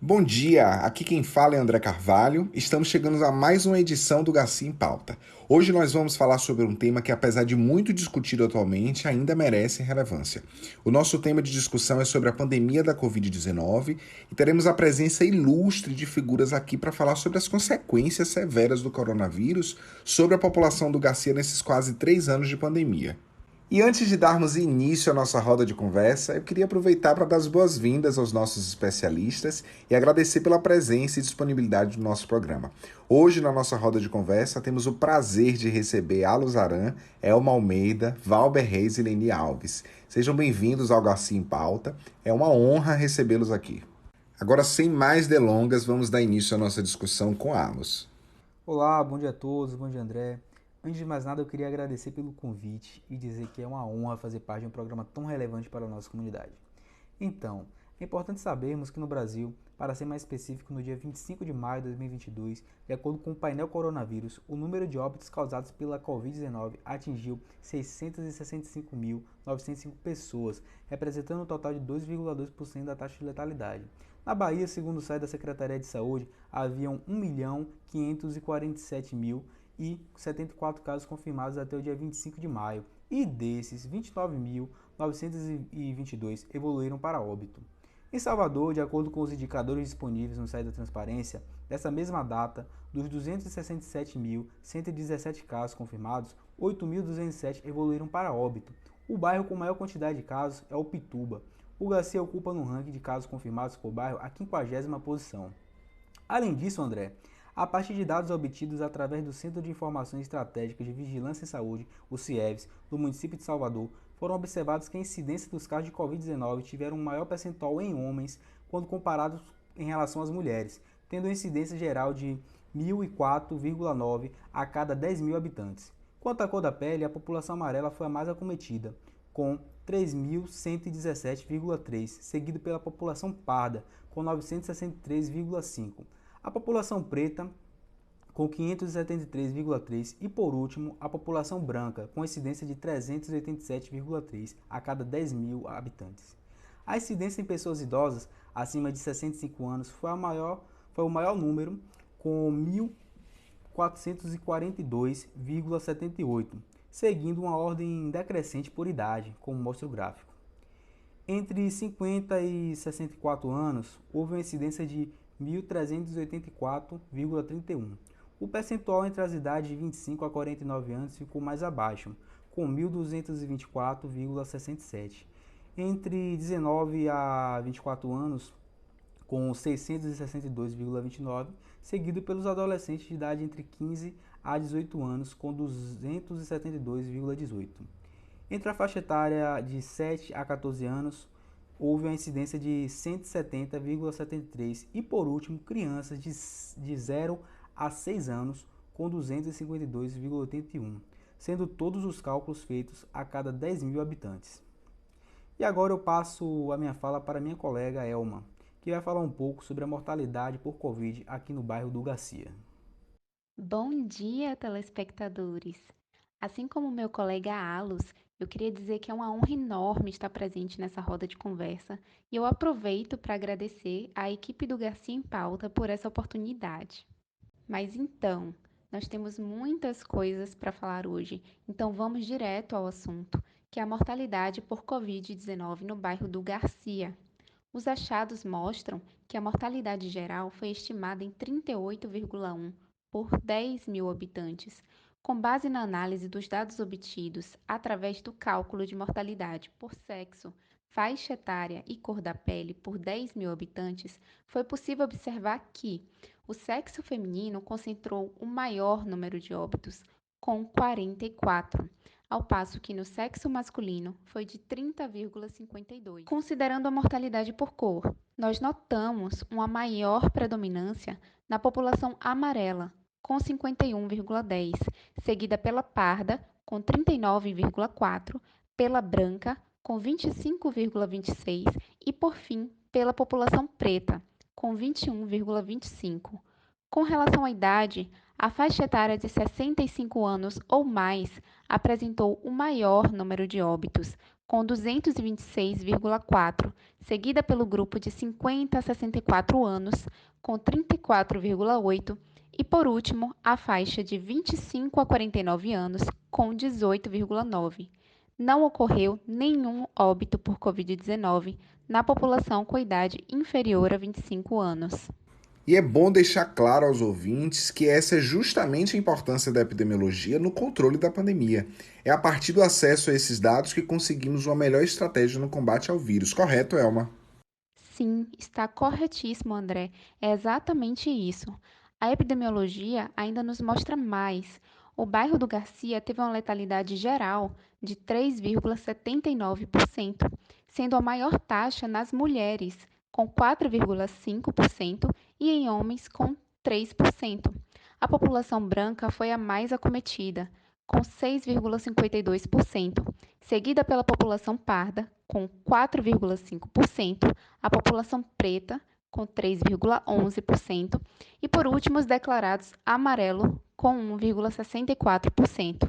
Bom dia, aqui quem fala é André Carvalho. Estamos chegando a mais uma edição do Garcia em Pauta. Hoje nós vamos falar sobre um tema que, apesar de muito discutido atualmente, ainda merece relevância. O nosso tema de discussão é sobre a pandemia da Covid-19 e teremos a presença ilustre de figuras aqui para falar sobre as consequências severas do coronavírus sobre a população do Garcia nesses quase 3 anos de pandemia. E antes de darmos início à nossa roda de conversa, eu queria aproveitar para dar as boas-vindas aos nossos especialistas e agradecer pela presença e disponibilidade do nosso programa. Hoje, na nossa roda de conversa, temos o prazer de receber Alos Aran, Elma Almeida, Valber Reis e Leni Alves. Sejam bem-vindos ao Garcia em Pauta. É uma honra recebê-los aqui. Agora, sem mais delongas, vamos dar início à nossa discussão com Alos. Olá, bom dia a todos, bom dia André. Antes de mais nada, eu queria agradecer pelo convite e dizer que é uma honra fazer parte de um programa tão relevante para a nossa comunidade. Então, é importante sabermos que no Brasil, para ser mais específico, no dia 25 de maio de 2022, de acordo com o painel coronavírus, o número de óbitos causados pela Covid-19 atingiu 665.905 pessoas, representando um total de 2,2% da taxa de letalidade. Na Bahia, segundo o site da Secretaria de Saúde, haviam 1.547.074 casos confirmados até o dia 25 de maio, e desses, 29.922 evoluíram para óbito. Em Salvador, de acordo com os indicadores disponíveis no site da Transparência, dessa mesma data, dos 267.117 casos confirmados, 8.207 evoluíram para óbito. O bairro com maior quantidade de casos é o Pituba. O Garcia ocupa no ranking de casos confirmados por bairro a 50ª posição. Além disso, André, a partir de dados obtidos através do Centro de Informações Estratégicas de Vigilância em Saúde, o CIEVS, do município de Salvador, foram observados que a incidência dos casos de Covid-19 tiveram um maior percentual em homens quando comparados em relação às mulheres, tendo uma incidência geral de 1.004,9 a cada 10 mil habitantes. Quanto à cor da pele, a população amarela foi a mais acometida, com 3.117,3, seguido pela população parda, com 963,5. A população preta, com 573,3 e, por último, a população branca, com incidência de 387,3 a cada 10 mil habitantes. A incidência em pessoas idosas acima de 65 anos foi o maior número, com 1.442,78, seguindo uma ordem decrescente por idade, como mostra o gráfico. Entre 50 e 64 anos, houve uma incidência de 1.384,31. O percentual entre as idades de 25 a 49 anos ficou mais abaixo, com 1.224,67. Entre 19 a 24 anos, com 662,29, seguido pelos adolescentes de idade entre 15 a 18 anos, com 272,18. Entre a faixa etária de 7 a 14 anos, houve uma incidência de 170,73 e, por último, crianças de 0 a 6 anos, com 252,81, sendo todos os cálculos feitos a cada 10 mil habitantes. E agora eu passo a minha fala para minha colega Elma, que vai falar um pouco sobre a mortalidade por Covid aqui no bairro do Garcia. Bom dia, telespectadores! Assim como meu colega Alus, eu queria dizer que é uma honra enorme estar presente nessa roda de conversa e eu aproveito para agradecer à equipe do Garcia em Pauta por essa oportunidade. Mas então, nós temos muitas coisas para falar hoje, então vamos direto ao assunto, que é a mortalidade por Covid-19 no bairro do Garcia. Os achados mostram que a mortalidade geral foi estimada em 38,1 por 10 mil habitantes, com base na análise dos dados obtidos através do cálculo de mortalidade por sexo, faixa etária e cor da pele por 10 mil habitantes, foi possível observar que o sexo feminino concentrou o maior número de óbitos, com 44, ao passo que no sexo masculino foi de 30,52. Considerando a mortalidade por cor, nós notamos uma maior predominância na população amarela, com 51,10, seguida pela parda, com 39,4, pela branca, com 25,26 e, por fim, pela população preta, com 21,25. Com relação à idade, A faixa etária de 65 anos ou mais apresentou o maior número de óbitos, com 226,4, seguida pelo grupo de 50 a 64 anos, com 34,8, e por último, a faixa de 25 a 49 anos, com 18,9. Não ocorreu nenhum óbito por Covid-19 na população com idade inferior a 25 anos. E é bom deixar claro aos ouvintes que essa é justamente a importância da epidemiologia no controle da pandemia. É a partir do acesso a esses dados que conseguimos uma melhor estratégia no combate ao vírus, correto, Elma? Sim, está corretíssimo, André. É exatamente isso. A epidemiologia ainda nos mostra mais. O bairro do Garcia teve uma letalidade geral de 3,79%, sendo a maior taxa nas mulheres, com 4,5%, e em homens, com 3%. A população branca foi a mais acometida, com 6,52%, seguida pela população parda, com 4,5%, a população preta, com 3,11%, e por último os declarados amarelo, com 1,64%.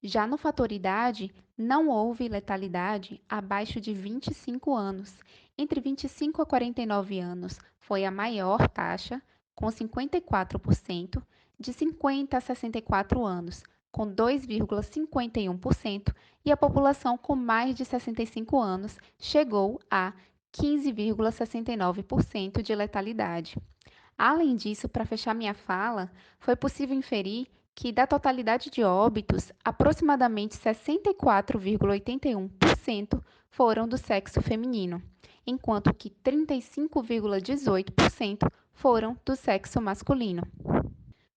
Já no fator idade, não houve letalidade abaixo de 25 anos. Entre 25 a 49 anos foi a maior taxa, com 54%, de 50 a 64 anos, com 2,51%, e a população com mais de 65 anos chegou a 15,69% de letalidade. Além disso, para fechar minha fala, foi possível inferir que, da totalidade de óbitos, aproximadamente 64,81% foram do sexo feminino, enquanto que 35,18% foram do sexo masculino.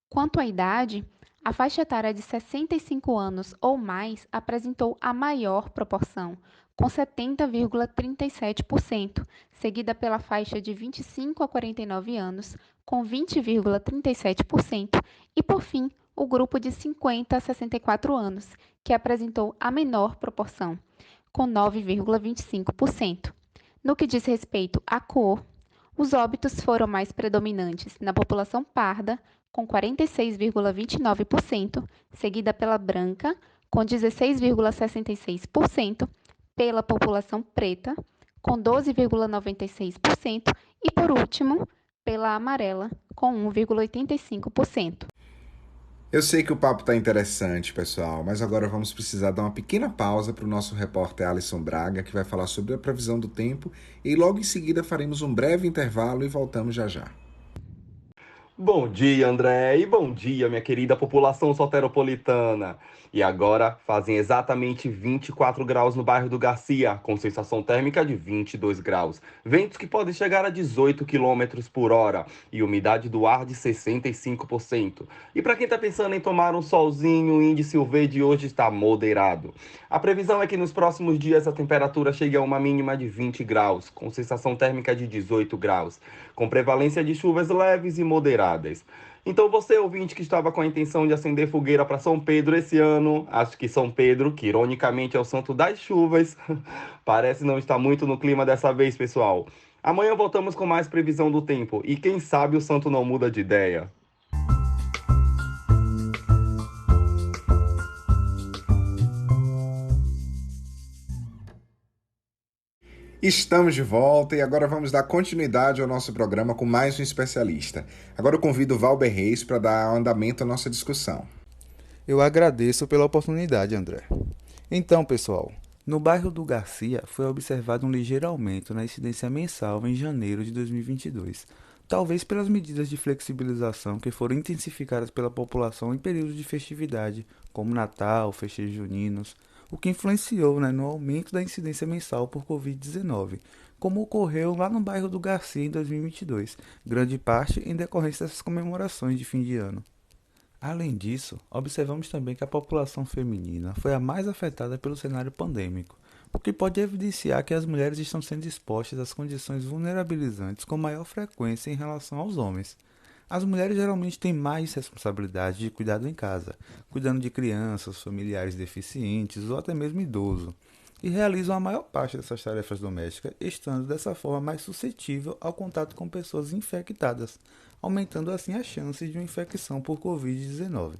Quanto à idade, a faixa etária de 65 anos ou mais apresentou a maior proporção, com 70,37%, seguida pela faixa de 25 a 49 anos, com 20,37%, e, por fim, o grupo de 50 a 64 anos, que apresentou a menor proporção, com 9,25%. No que diz respeito à cor, os óbitos foram mais predominantes na população parda, com 46,29%, seguida pela branca, com 16,66%, pela população preta, com 12,96%, e, por último, pela amarela, com 1,85%. Eu sei que o papo está interessante, pessoal, mas agora vamos precisar dar uma pequena pausa para o nosso repórter Alisson Braga, que vai falar sobre a previsão do tempo, e logo em seguida faremos um breve intervalo e voltamos já já. Bom dia, André, e bom dia, minha querida população soteropolitana. E agora fazem exatamente 24 graus no bairro do Garcia, com sensação térmica de 22 graus. Ventos que podem chegar a 18 quilômetros por hora e umidade do ar de 65%. E para quem está pensando em tomar um solzinho, o índice UV de hoje está moderado. A previsão é que nos próximos dias a temperatura chegue a uma mínima de 20 graus, com sensação térmica de 18 graus, com prevalência de chuvas leves e moderadas. Então você, ouvinte, que estava com a intenção de acender fogueira para São Pedro esse ano, acho que São Pedro, que ironicamente é o santo das chuvas, parece não estar muito no clima dessa vez, pessoal. Amanhã voltamos com mais previsão do tempo e quem sabe o santo não muda de ideia. Estamos de volta e agora vamos dar continuidade ao nosso programa com mais um especialista. Agora eu convido o Valber Reis para dar andamento à nossa discussão. Eu agradeço pela oportunidade, André. Então, pessoal, no bairro do Garcia foi observado um ligeiro aumento na incidência mensal em janeiro de 2022, talvez pelas medidas de flexibilização que foram intensificadas pela população em períodos de festividade, como Natal, festejos juninos, o que influenciou no aumento da incidência mensal por Covid-19, como ocorreu lá no bairro do Garcia em 2022, grande parte em decorrência dessas comemorações de fim de ano. Além disso, observamos também que a população feminina foi a mais afetada pelo cenário pandêmico, o que pode evidenciar que as mulheres estão sendo expostas às condições vulnerabilizantes com maior frequência em relação aos homens. As mulheres geralmente têm mais responsabilidade de cuidado em casa, cuidando de crianças, familiares deficientes ou até mesmo idosos. e realizam a maior parte dessas tarefas domésticas, estando dessa forma mais suscetível ao contato com pessoas infectadas, aumentando assim a chance de uma infecção por Covid-19.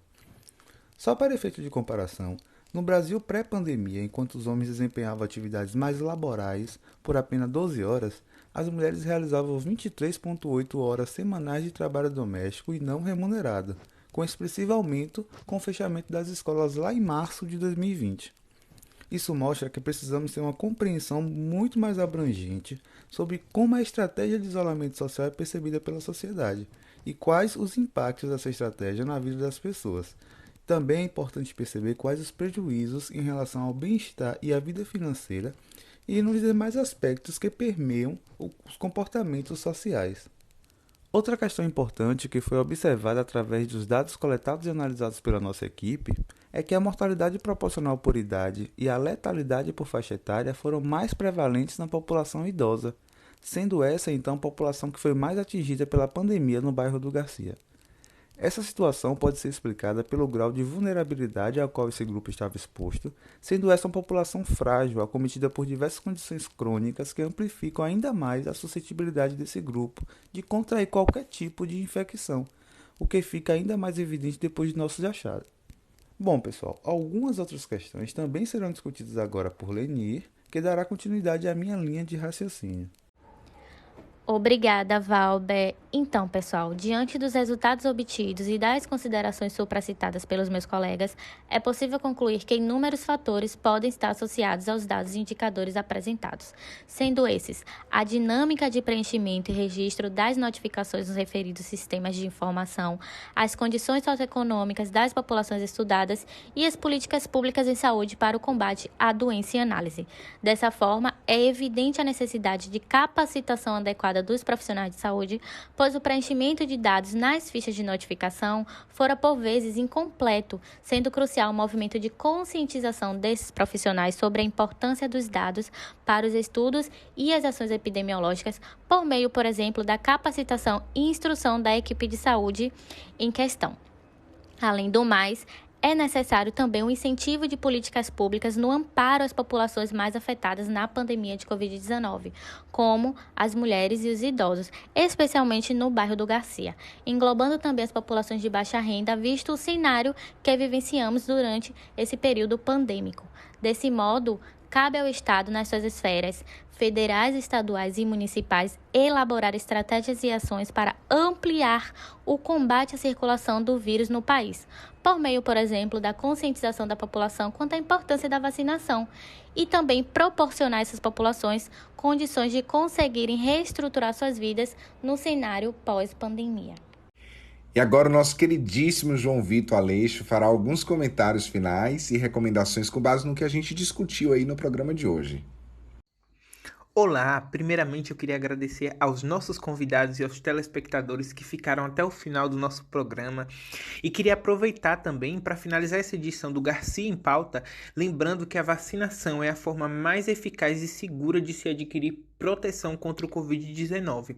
Só para efeito de comparação, no Brasil pré-pandemia, enquanto os homens desempenhavam atividades mais laborais por apenas 12 horas, as mulheres realizavam 23,8 horas semanais de trabalho doméstico e não remunerado, com expressivo aumento com o fechamento das escolas lá em março de 2020. Isso mostra que precisamos ter uma compreensão muito mais abrangente sobre como a estratégia de isolamento social é percebida pela sociedade e quais os impactos dessa estratégia na vida das pessoas. Também é importante perceber quais os prejuízos em relação ao bem-estar e à vida financeira e nos demais aspectos que permeiam os comportamentos sociais. Outra questão importante que foi observada através dos dados coletados e analisados pela nossa equipe é que a mortalidade proporcional por idade e a letalidade por faixa etária foram mais prevalentes na população idosa, sendo essa então a população que foi mais atingida pela pandemia no bairro do Garcia. Essa situação pode ser explicada pelo grau de vulnerabilidade ao qual esse grupo estava exposto, sendo essa uma população frágil, acometida por diversas condições crônicas que amplificam ainda mais a suscetibilidade desse grupo de contrair qualquer tipo de infecção, o que fica ainda mais evidente depois de nossos achados. Bom, pessoal, algumas outras questões também serão discutidas agora por Lenir, que dará continuidade à minha linha de raciocínio. Obrigada, Valber. Então, pessoal, diante dos resultados obtidos e das considerações supracitadas pelos meus colegas, é possível concluir que inúmeros fatores podem estar associados aos dados e indicadores apresentados, sendo esses a dinâmica de preenchimento e registro das notificações nos referidos sistemas de informação, as condições socioeconômicas das populações estudadas e as políticas públicas em saúde para o combate à doença e análise. Dessa forma, é evidente a necessidade de capacitação adequada dos profissionais de saúde, pois o preenchimento de dados nas fichas de notificação fora por vezes incompleto, sendo crucial o movimento de conscientização desses profissionais sobre a importância dos dados para os estudos e as ações epidemiológicas, por meio, por exemplo, da capacitação e instrução da equipe de saúde em questão. Além do mais, é necessário também um incentivo de políticas públicas no amparo às populações mais afetadas na pandemia de Covid-19, como as mulheres e os idosos, especialmente no bairro do Garcia, englobando também as populações de baixa renda, visto o cenário que vivenciamos durante esse período pandêmico. Desse modo, cabe ao Estado, nas suas esferas federais, estaduais e municipais, elaborar estratégias e ações para ampliar o combate à circulação do vírus no país, por meio, por exemplo, da conscientização da população quanto à importância da vacinação e também proporcionar a essas populações condições de conseguirem reestruturar suas vidas no cenário pós-pandemia. E agora o nosso queridíssimo João Vitor Aleixo fará alguns comentários finais e recomendações com base no que a gente discutiu aí no programa de hoje. Olá, primeiramente eu queria agradecer aos nossos convidados e aos telespectadores que ficaram até o final do nosso programa e queria aproveitar também para finalizar essa edição do Garcia em Pauta, lembrando que a vacinação é a forma mais eficaz e segura de se adquirir proteção contra o Covid-19,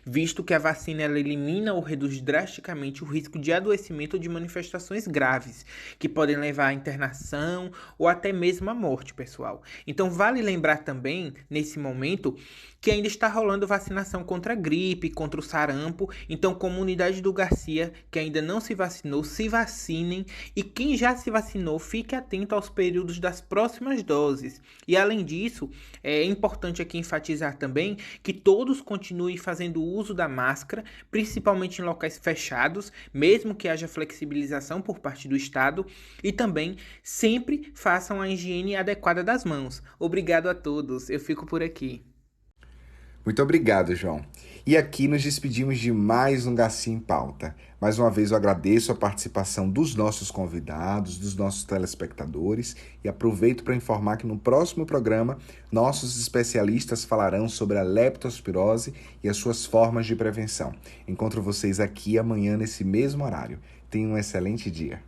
visto que a vacina ela elimina ou reduz drasticamente o risco de adoecimento ou de manifestações graves, que podem levar à internação ou até mesmo à morte, pessoal. Então vale lembrar também, nesse momento, que ainda está rolando vacinação contra a gripe, contra o sarampo. Então, comunidade do Garcia, que ainda não se vacinou, se vacinem. E quem já se vacinou, fique atento aos períodos das próximas doses. E, além disso, é importante aqui enfatizar também que todos continuem fazendo uso da máscara, principalmente em locais fechados, mesmo que haja flexibilização por parte do Estado. E também sempre façam a higiene adequada das mãos. Obrigado a todos. Eu fico por aqui. Muito obrigado, João. E aqui nos despedimos de mais um Garcia em Pauta. Mais uma vez eu agradeço a participação dos nossos convidados, dos nossos telespectadores e aproveito para informar que no próximo programa nossos especialistas falarão sobre a leptospirose e as suas formas de prevenção. Encontro vocês aqui amanhã nesse mesmo horário. Tenham um excelente dia.